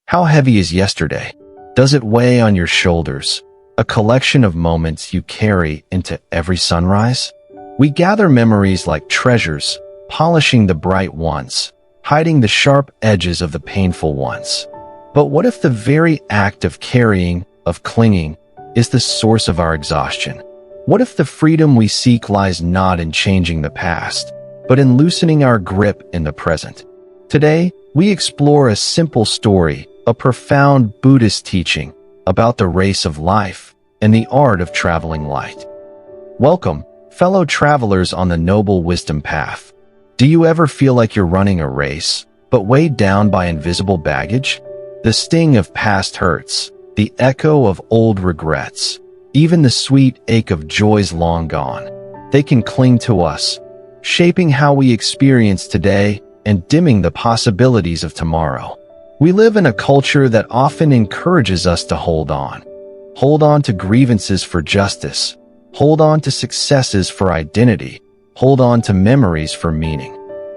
How heavy is yesterday? Does it weigh on your shoulders? A collection of moments you carry into every sunrise? We gather memories like treasures, polishing the bright ones, hiding the sharp edges of the painful ones. But what if the very act of carrying, of clinging, is the source of our exhaustion? What if the freedom we seek lies not in changing the past, but in loosening our grip in the present? Today, we explore a simple story, a profound Buddhist teaching about the race of life and the art of traveling light. Welcome, fellow travelers on the Noble Wisdom Path. Do you ever feel like you're running a race, but weighed down by invisible baggage? The sting of past hurts, the echo of old regrets, even the sweet ache of joys long gone. They can cling to us, shaping how we experience today and dimming the possibilities of tomorrow. We live in a culture that often encourages us to hold on. Hold on to grievances for justice. Hold on to successes for identity. Hold on to memories for meaning.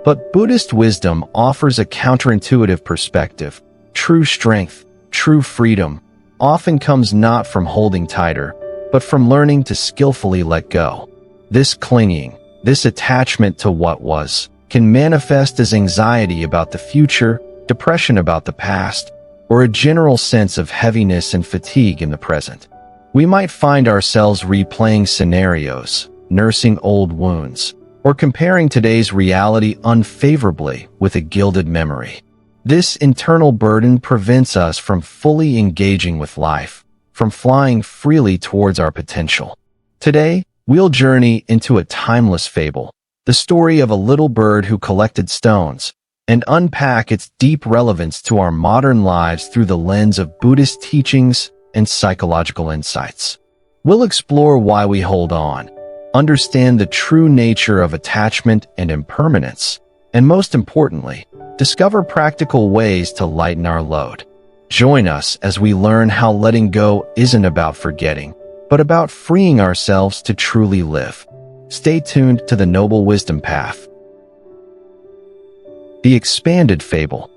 But Buddhist wisdom offers a counterintuitive perspective. True strength, true freedom, often comes not from holding tighter, but from learning to skillfully let go. This clinging, this attachment to what was, can manifest as anxiety about the future, depression about the past, or a general sense of heaviness and fatigue in the present. We might find ourselves replaying scenarios, nursing old wounds, or comparing today's reality unfavorably with a gilded memory. This internal burden prevents us from fully engaging with life, from flying freely towards our potential. Today, we'll journey into a timeless fable, the story of a little bird who collected stones, and unpack its deep relevance to our modern lives through the lens of Buddhist teachings and psychological insights. We'll explore why we hold on, understand the true nature of attachment and impermanence, and most importantly, discover practical ways to lighten our load. Join us as we learn how letting go isn't about forgetting, but about freeing ourselves to truly live. Stay tuned to the Noble Wisdom Path. The Expanded Fable.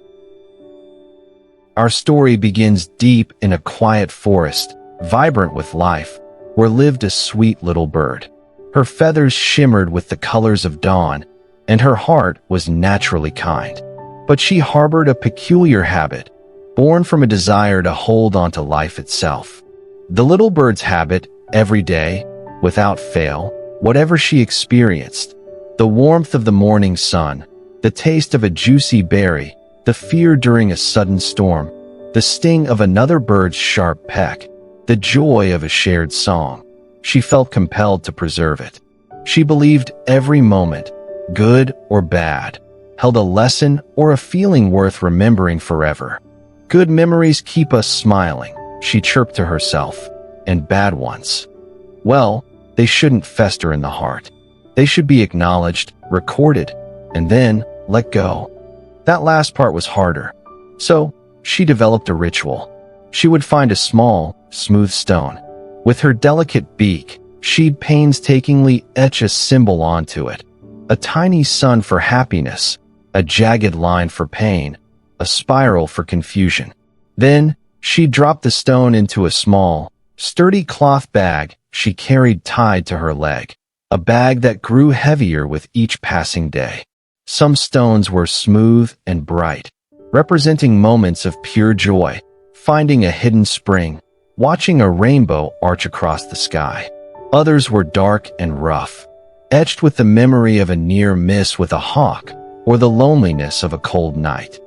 Our story begins deep in a quiet forest, vibrant with life, where lived a sweet little bird. Her feathers shimmered with the colors of dawn, and her heart was naturally kind. But she harbored a peculiar habit, born from a desire to hold on to life itself. The little bird's habit, every day, without fail, whatever she experienced, the warmth of the morning sun, the taste of a juicy berry, the fear during a sudden storm, the sting of another bird's sharp peck, the joy of a shared song, she felt compelled to preserve it. She believed every moment, good or bad, held a lesson or a feeling worth remembering forever. Good memories keep us smiling, she chirped to herself, and bad ones, well, they shouldn't fester in the heart. They should be acknowledged, recorded, and then let go. That last part was harder. So, she developed a ritual. She would find a small, smooth stone. With her delicate beak, she'd painstakingly etch a symbol onto it. A tiny sun for happiness, a jagged line for pain, a spiral for confusion. Then, she'd drop the stone into a small, sturdy cloth bag she carried tied to her leg, a bag that grew heavier with each passing day. Some stones were smooth and bright, representing moments of pure joy, finding a hidden spring, watching a rainbow arch across the sky. Others were dark and rough, etched with the memory of a near miss with a hawk or the loneliness of a cold night.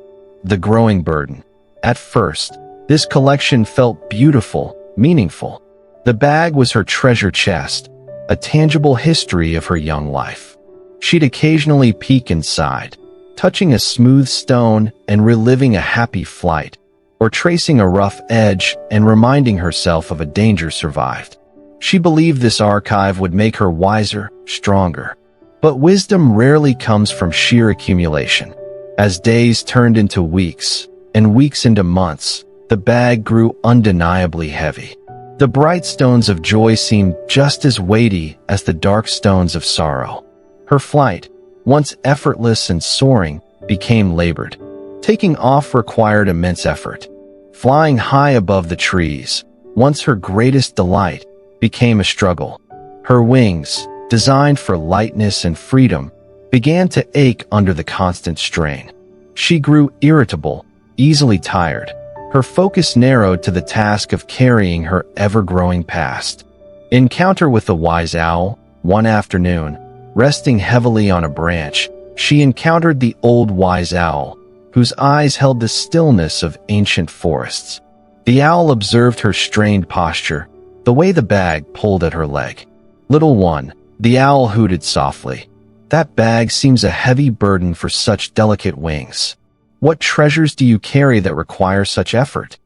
The growing burden. At first, this collection felt beautiful, meaningful. The bag was her treasure chest, a tangible history of her young life. She'd occasionally peek inside, touching a smooth stone and reliving a happy flight, or tracing a rough edge and reminding herself of a danger survived. She believed this archive would make her wiser, stronger. But wisdom rarely comes from sheer accumulation. As days turned into weeks, and weeks into months, the bag grew undeniably heavy. The bright stones of joy seemed just as weighty as the dark stones of sorrow. Her flight, once effortless and soaring, became labored. Taking off required immense effort. flying high above the trees. Once her greatest delight became a struggle. Her wings, designed for lightness and freedom, began to ache under the constant strain. She grew irritable, easily tired. Her focus narrowed to the task of carrying her ever-growing past. Encounter with the wise owl. One afternoon, resting heavily on a branch, she encountered the old wise owl, whose eyes held the stillness of ancient forests. The owl observed her strained posture, the way the bag pulled at her leg. "Little one," the owl hooted softly, "that bag seems a heavy burden for such delicate wings. What treasures do you carry that require such effort?"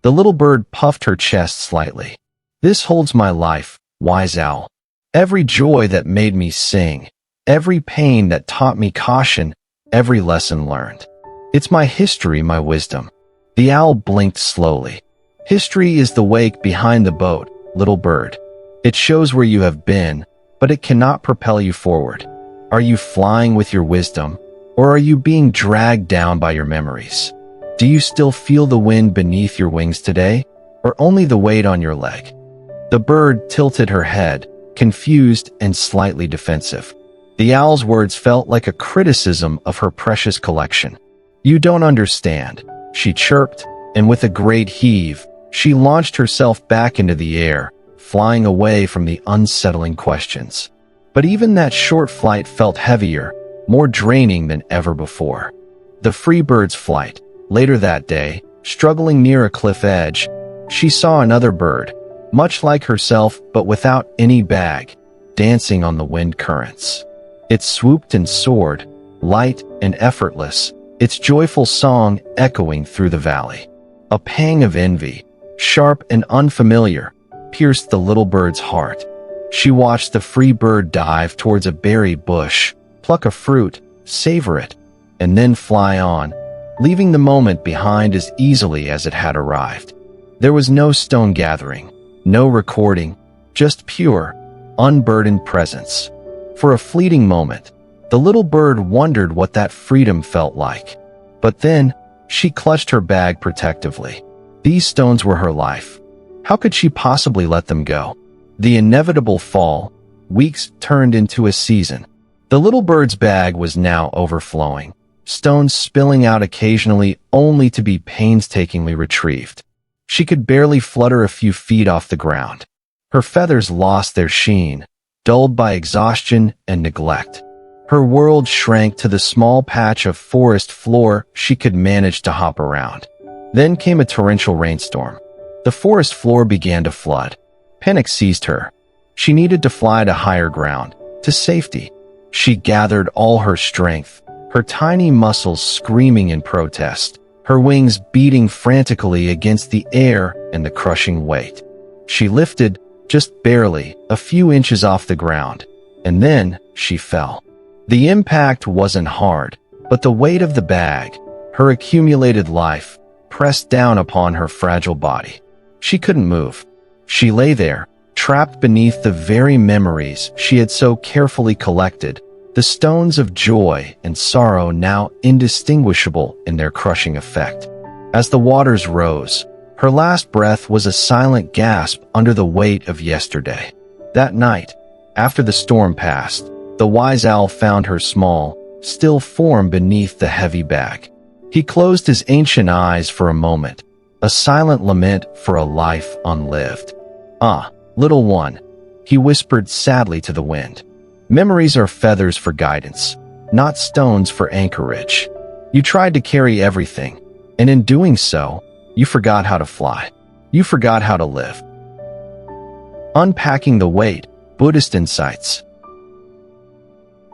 The little bird puffed her chest slightly. "This holds my life, wise owl. Every joy that made me sing, every pain that taught me caution, every lesson learned. It's my history, my wisdom." The owl blinked slowly. "History is the wake behind the boat, little bird. It shows where you have been, but it cannot propel you forward. Are you flying with your wisdom, or are you being dragged down by your memories? Do you still feel the wind beneath your wings today, or only the weight on your leg?" The bird tilted her head, confused and slightly defensive. The owl's words felt like a criticism of her precious collection. "You don't understand," she chirped, and with a great heave, she launched herself back into the air, flying away from the unsettling questions. But even that short flight felt heavier, more draining than ever before. The free bird's flight. Later that day, struggling near a cliff edge, she saw another bird, much like herself but without any bag, dancing on the wind currents. It swooped and soared, light and effortless, its joyful song echoing through the valley. A pang of envy, sharp and unfamiliar, pierced the little bird's heart. She watched the free bird dive towards a berry bush, pluck a fruit, savor it, and then fly on, leaving the moment behind as easily as it had arrived. There was no stone gathering, no recording, just pure, unburdened presence. For a fleeting moment, the little bird wondered what that freedom felt like. But then, she clutched her bag protectively. These stones were her life. How could she possibly let them go? The inevitable fall, weeks turned into a season. The little bird's bag was now overflowing, stones spilling out occasionally only to be painstakingly retrieved. She could barely flutter a few feet off the ground. Her feathers lost their sheen, dulled by exhaustion and neglect. Her world shrank to the small patch of forest floor she could manage to hop around. Then came a torrential rainstorm. The forest floor began to flood. Panic seized her. She needed to fly to higher ground, to safety. She gathered all her strength, her tiny muscles screaming in protest, her wings beating frantically against the air and the crushing weight. She lifted, just barely, a few inches off the ground, and then she fell. The impact wasn't hard, but the weight of the bag, her accumulated life, pressed down upon her fragile body. She couldn't move. She lay there, trapped beneath the very memories she had so carefully collected, the stones of joy and sorrow now indistinguishable in their crushing effect. As the waters rose, her last breath was a silent gasp under the weight of yesterday. That night, after the storm passed, the wise owl found her small, still form beneath the heavy bag. He closed his ancient eyes for a moment, a silent lament for a life unlived. "Ah, little one," he whispered sadly to the wind. "Memories are feathers for guidance, not stones for anchorage. You tried to carry everything, and in doing so, you forgot how to fly. You forgot how to live." Unpacking the weight, Buddhist insights.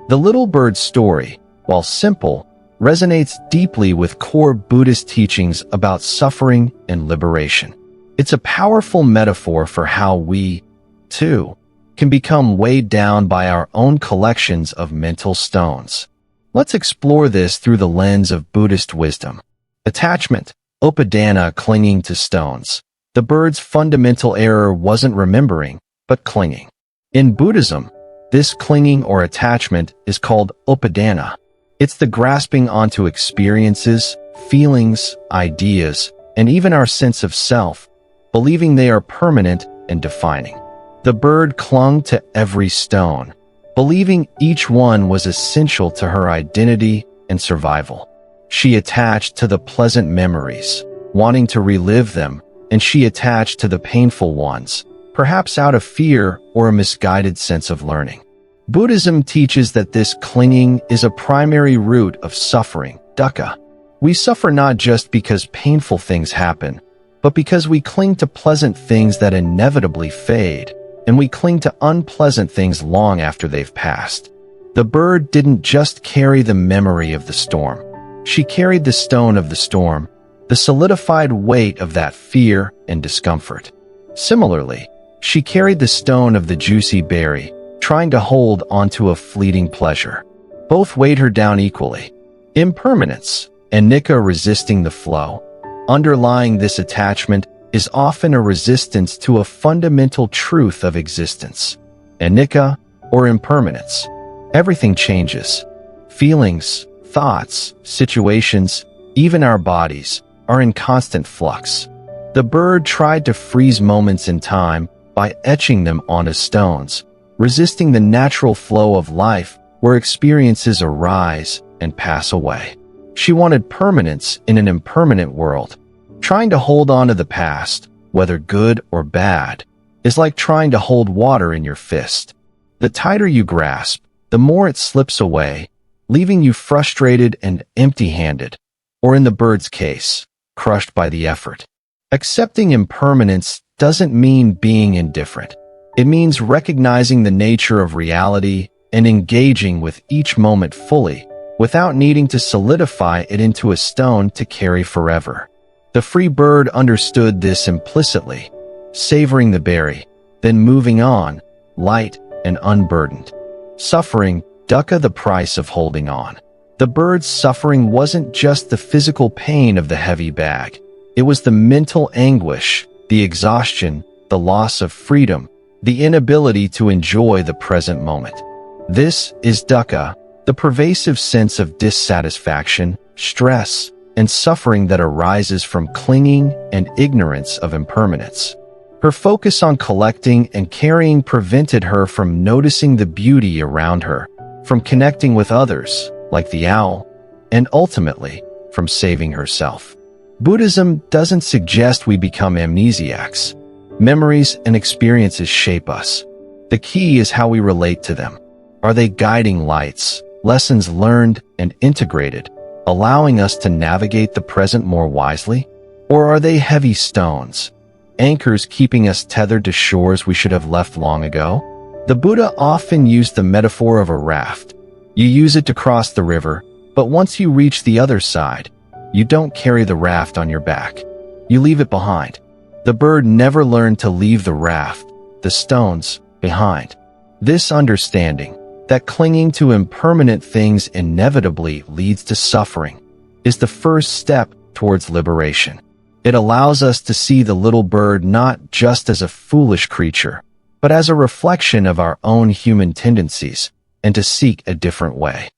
The little bird's story, while simple, resonates deeply with core Buddhist teachings about suffering and liberation. It's a powerful metaphor for how we, too, can become weighed down by our own collections of mental stones. Let's explore this through the lens of Buddhist wisdom. Attachment, upadana, clinging to stones. The bird's fundamental error wasn't remembering, but clinging. In Buddhism, this clinging or attachment is called upadana. It's the grasping onto experiences, feelings, ideas, and even our sense of self, believing they are permanent and defining. The bird clung to every stone, believing each one was essential to her identity and survival. She attached to the pleasant memories, wanting to relive them, and she attached to the painful ones, perhaps out of fear or a misguided sense of learning. Buddhism teaches that this clinging is a primary root of suffering, dukkha. We suffer not just because painful things happen, but because we cling to pleasant things that inevitably fade, and we cling to unpleasant things long after they've passed. The bird didn't just carry the memory of the storm. She carried the stone of the storm, the solidified weight of that fear and discomfort. Similarly, she carried the stone of the juicy berry, trying to hold onto a fleeting pleasure. Both weighed her down equally. Impermanence, anicca, resisting the flow. Underlying this attachment is often a resistance to a fundamental truth of existence. Anicca, or impermanence. Everything changes. Feelings, thoughts, situations, even our bodies, are in constant flux. The bird tried to freeze moments in time by etching them onto stones, resisting the natural flow of life where experiences arise and pass away. She wanted permanence in an impermanent world. Trying to hold on to the past, whether good or bad, is like trying to hold water in your fist. The tighter you grasp, the more it slips away, leaving you frustrated and empty-handed, or in the bird's case, crushed by the effort. Accepting impermanence doesn't mean being indifferent. It means recognizing the nature of reality and engaging with each moment fully, without needing to solidify it into a stone to carry forever. The free bird understood this implicitly, savoring the berry, then moving on, light and unburdened. Suffering, dukkha, the price of holding on. The bird's suffering wasn't just the physical pain of the heavy bag. It was the mental anguish, the exhaustion, the loss of freedom, the inability to enjoy the present moment. This is dukkha, the pervasive sense of dissatisfaction, stress, and suffering that arises from clinging and ignorance of impermanence. Her focus on collecting and carrying prevented her from noticing the beauty around her, from connecting with others, like the owl, and ultimately, from saving herself. Buddhism doesn't suggest we become amnesiacs. Memories and experiences shape us. The key is how we relate to them. Are they guiding lights, lessons learned and integrated, allowing us to navigate the present more wisely? Or are they heavy stones, anchors keeping us tethered to shores we should have left long ago? The Buddha often used the metaphor of a raft. You use it to cross the river, but once you reach the other side, you don't carry the raft on your back. You leave it behind. The bird never learned to leave the raft, the stones, behind. This understanding, that clinging to impermanent things inevitably leads to suffering, is the first step towards liberation. It allows us to see the little bird not just as a foolish creature, but as a reflection of our own human tendencies, and to seek a different way.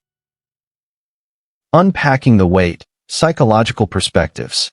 Unpacking the weight, psychological perspectives.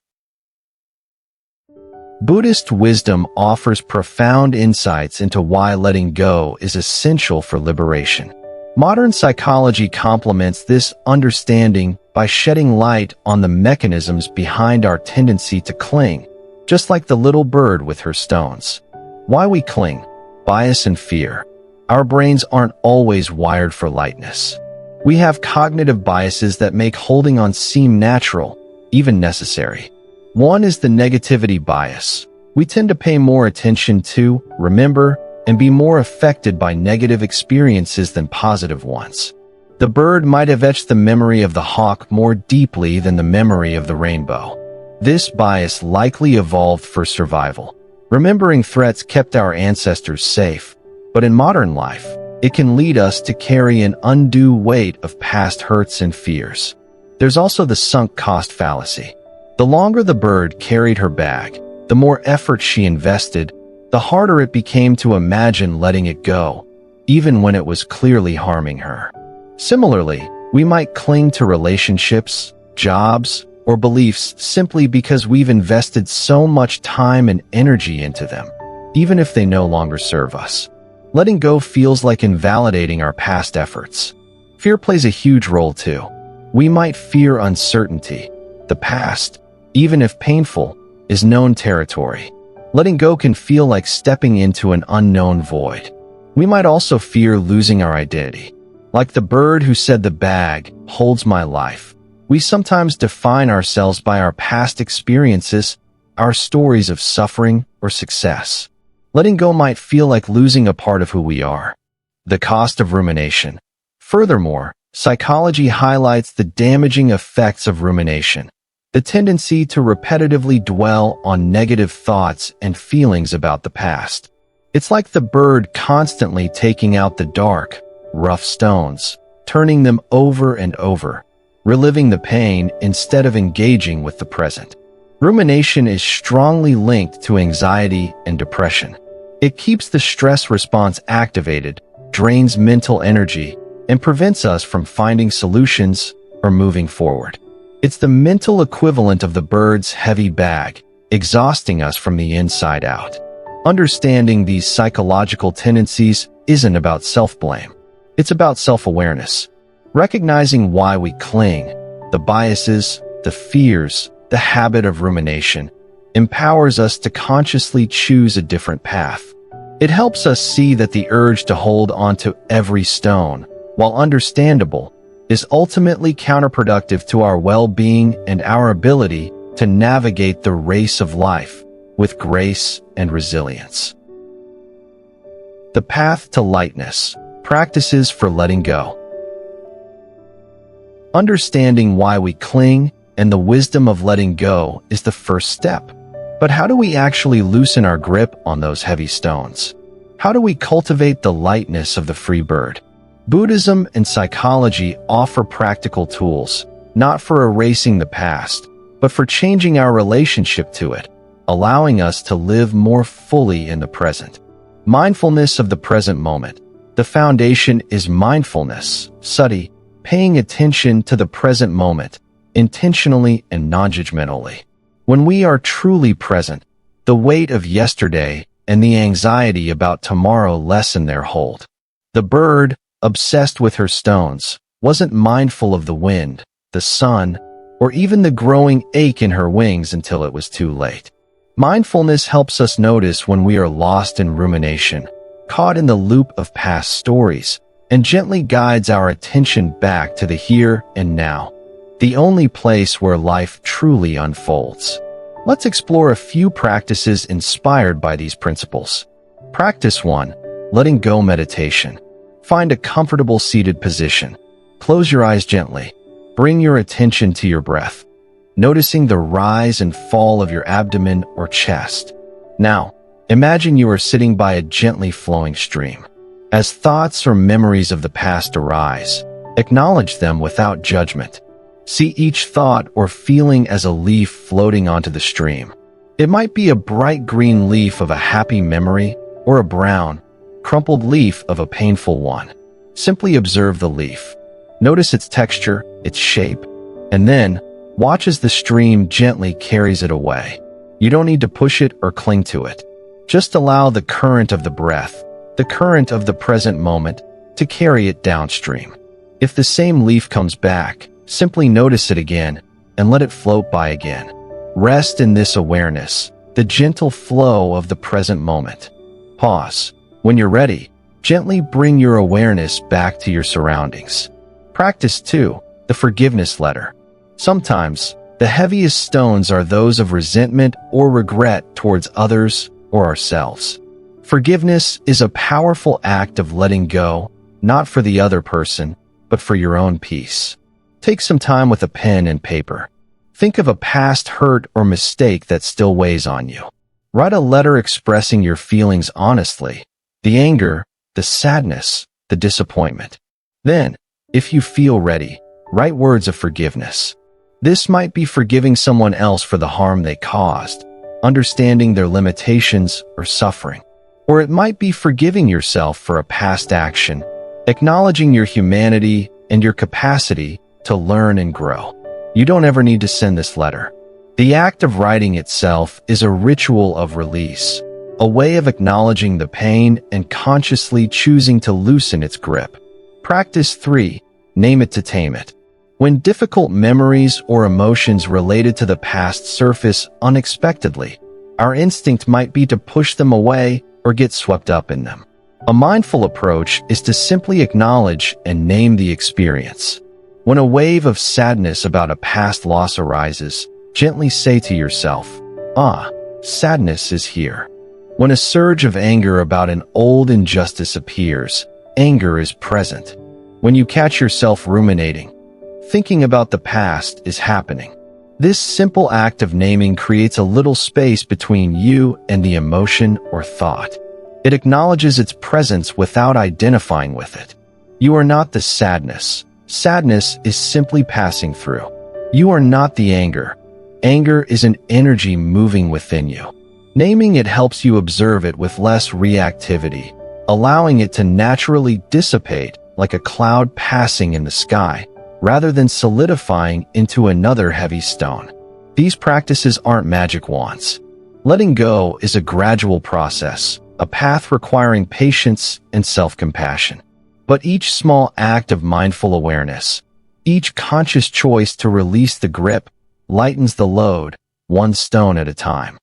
Buddhist wisdom offers profound insights into why letting go is essential for liberation. Modern psychology complements this understanding by shedding light on the mechanisms behind our tendency to cling, just like the little bird with her stones. Why we cling, bias and fear. Our brains aren't always wired for lightness. We have cognitive biases that make holding on seem natural, even necessary. One is the negativity bias. We tend to pay more attention to, remember, and be more affected by negative experiences than positive ones. The bird might have etched the memory of the hawk more deeply than the memory of the rainbow. This bias likely evolved for survival. Remembering threats kept our ancestors safe, but in modern life, it can lead us to carry an undue weight of past hurts and fears. There's also the sunk cost fallacy. The longer the bird carried her bag, the more effort she invested, the harder it became to imagine letting it go, even when it was clearly harming her. Similarly, we might cling to relationships, jobs, or beliefs simply because we've invested so much time and energy into them, even if they no longer serve us. Letting go feels like invalidating our past efforts. Fear plays a huge role too. We might fear uncertainty. The past, even if painful, is known territory. Letting go can feel like stepping into an unknown void. We might also fear losing our identity. Like the bird who said the bag holds my life. We sometimes define ourselves by our past experiences, our stories of suffering or success. Letting go might feel like losing a part of who we are. The cost of rumination. Furthermore, psychology highlights the damaging effects of rumination, the tendency to repetitively dwell on negative thoughts and feelings about the past. It's like the bird constantly taking out the dark, rough stones, turning them over and over, reliving the pain instead of engaging with the present. Rumination is strongly linked to anxiety and depression. It keeps the stress response activated, drains mental energy, and prevents us from finding solutions or moving forward. It's the mental equivalent of the bird's heavy bag, exhausting us from the inside out. Understanding these psychological tendencies isn't about self-blame. It's about self-awareness. Recognizing why we cling, the biases, the fears, the habit of rumination, empowers us to consciously choose a different path. It helps us see that the urge to hold onto every stone, while understandable, is ultimately counterproductive to our well-being and our ability to navigate the race of life with grace and resilience. The path to lightness. Practices for letting go. Understanding why we cling and the wisdom of letting go is the first step. But how do we actually loosen our grip on those heavy stones? How do we cultivate the lightness of the free bird? Buddhism and psychology offer practical tools, not for erasing the past, but for changing our relationship to it, allowing us to live more fully in the present. Mindfulness of the present moment. The foundation is mindfulness, sati, paying attention to the present moment, intentionally and non-judgmentally. When we are truly present, the weight of yesterday and the anxiety about tomorrow lessen their hold. The bird, obsessed with her stones, wasn't mindful of the wind, the sun, or even the growing ache in her wings until it was too late. Mindfulness helps us notice when we are lost in rumination, caught in the loop of past stories, and gently guides our attention back to the here and now, the only place where life truly unfolds. Let's explore a few practices inspired by these principles. Practice 1. Letting go meditation. Find a comfortable seated position. Close your eyes gently. Bring your attention to your breath, noticing the rise and fall of your abdomen or chest. Now, imagine you are sitting by a gently flowing stream. As thoughts or memories of the past arise, acknowledge them without judgment. See each thought or feeling as a leaf floating onto the stream. It might be a bright green leaf of a happy memory or a brown, crumpled leaf of a painful one. Simply observe the leaf. Notice its texture, its shape, and then watch as the stream gently carries it away. You don't need to push it or cling to it. Just allow the current of the breath, the current of the present moment, to carry it downstream. If the same leaf comes back, simply notice it again and let it float by again. Rest in this awareness, the gentle flow of the present moment. Pause. When you're ready, gently bring your awareness back to your surroundings. Practice 2. The forgiveness letter. Sometimes, the heaviest stones are those of resentment or regret towards others or ourselves. Forgiveness is a powerful act of letting go, not for the other person, but for your own peace. Take some time with a pen and paper. Think of a past hurt or mistake that still weighs on you. Write a letter expressing your feelings honestly, the anger, the sadness, the disappointment. Then, if you feel ready, write words of forgiveness. This might be forgiving someone else for the harm they caused, understanding their limitations or suffering. Or it might be forgiving yourself for a past action, acknowledging your humanity and your capacity to learn and grow. You don't ever need to send this letter. The act of writing itself is a ritual of release, a way of acknowledging the pain and consciously choosing to loosen its grip. Practice 3. Name it to tame it. When difficult memories or emotions related to the past surface unexpectedly, our instinct might be to push them away or get swept up in them. A mindful approach is to simply acknowledge and name the experience. When a wave of sadness about a past loss arises, gently say to yourself, sadness is here. When a surge of anger about an old injustice appears, anger is present. When you catch yourself ruminating, thinking about the past is happening. This simple act of naming creates a little space between you and the emotion or thought. It acknowledges its presence without identifying with it. You are not the sadness. Sadness is simply passing through. You are not the anger. Anger is an energy moving within you. Naming it helps you observe it with less reactivity, allowing it to naturally dissipate like a cloud passing in the sky, rather than solidifying into another heavy stone. These practices aren't magic wands. Letting go is a gradual process, a path requiring patience and self-compassion. But each small act of mindful awareness, each conscious choice to release the grip, lightens the load, one stone at a time.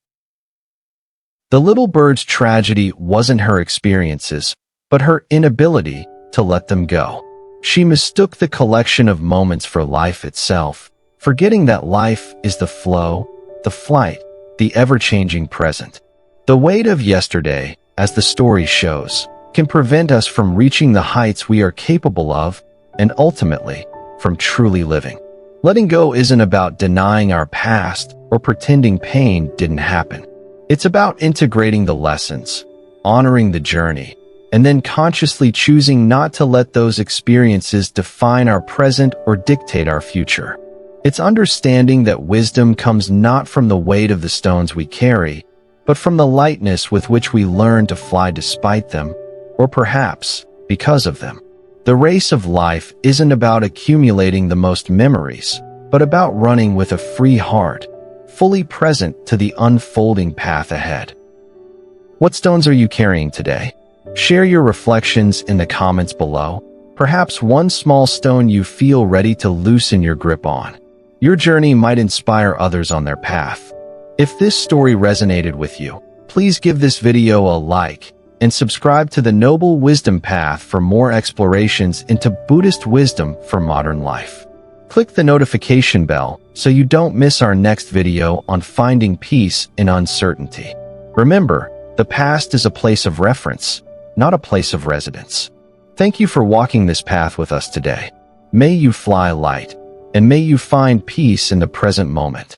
The little bird's tragedy wasn't her experiences, but her inability to let them go. She mistook the collection of moments for life itself, forgetting that life is the flow, the flight, the ever-changing present. The weight of yesterday, as the story shows, can prevent us from reaching the heights we are capable of, and ultimately, from truly living. Letting go isn't about denying our past or pretending pain didn't happen. It's about integrating the lessons, honoring the journey, and then consciously choosing not to let those experiences define our present or dictate our future. It's understanding that wisdom comes not from the weight of the stones we carry, but from the lightness with which we learn to fly despite them, or perhaps because of them. The race of life isn't about accumulating the most memories, but about running with a free heart, fully present to the unfolding path ahead. What stones are you carrying today? Share your reflections in the comments below. Perhaps one small stone you feel ready to loosen your grip on. Your journey might inspire others on their path. If this story resonated with you, please give this video a like and subscribe to the Noble Wisdom Path for more explorations into Buddhist wisdom for modern life. Click the notification bell so you don't miss our next video on finding peace in uncertainty. Remember, the past is a place of reference, not a place of residence. Thank you for walking this path with us today. May you fly light, and may you find peace in the present moment.